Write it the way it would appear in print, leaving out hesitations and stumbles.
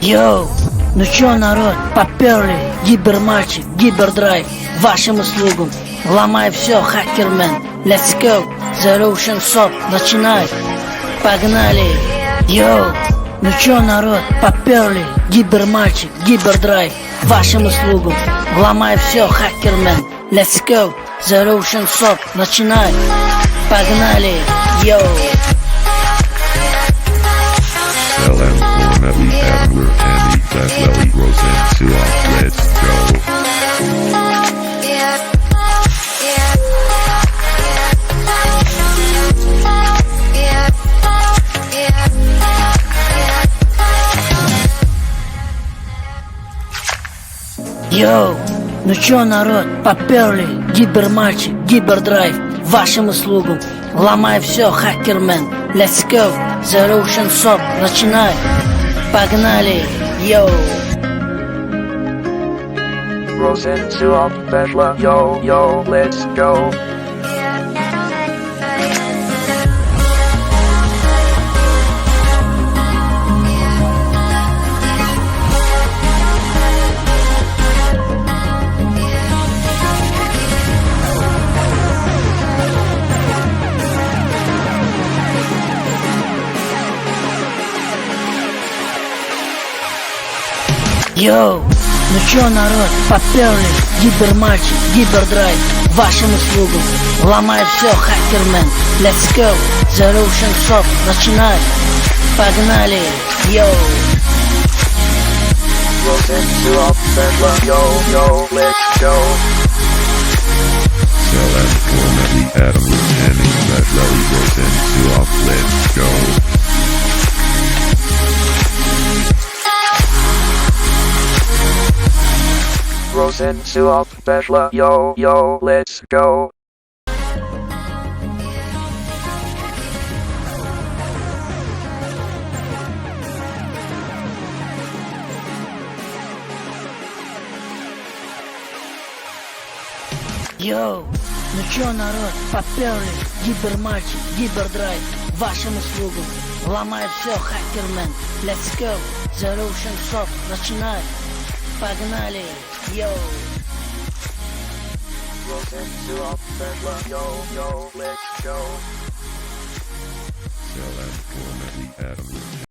Йоу, ну чё, народ, поперли, гибермальчик, гибердрайв, вашим услугам, ломай все, хакермен, let's go, The Russian Soap, начинай, погнали, йоу, ну чё, народ, поперли, гибермальчик, гибердрайв, вашим услугам, ломай все, хакермен, let's go, The Russian Soap, начинай, погнали, йоу. LM formerly Adler and that Lily Rosen to off. Let's go. Йоу, ну чё, народ, поперли, гибермальчик, гибердрайв, вашим услугам, ломай все, хакермен, let's go, The Russian Soap, начинай, погнали, йоу. Rosen to up, Betla, yo, yo, let's go. Йоу, ну чё, народ, поперли, гибермальчик, гибердрайв, вашим услугам, ломай все, хакермен, let's go, The Russian Soap, начинай, погнали, йоу. Rosen to up, Betla, yo, yo, let's go. LM formerly Adler and that Lily Rosen to off. Let's go. Rosen to up, Betla, yo, yo, let's go. Йоу, ну чё, народ, поперли, гибермальчик, гибердрайв, вашим услугам, ломай все, хакермен, let's go, The Russian Soap, начинай, погнали, йоу. Rosen to up, Betla, yo, yo, let's go. LM formerly Adler.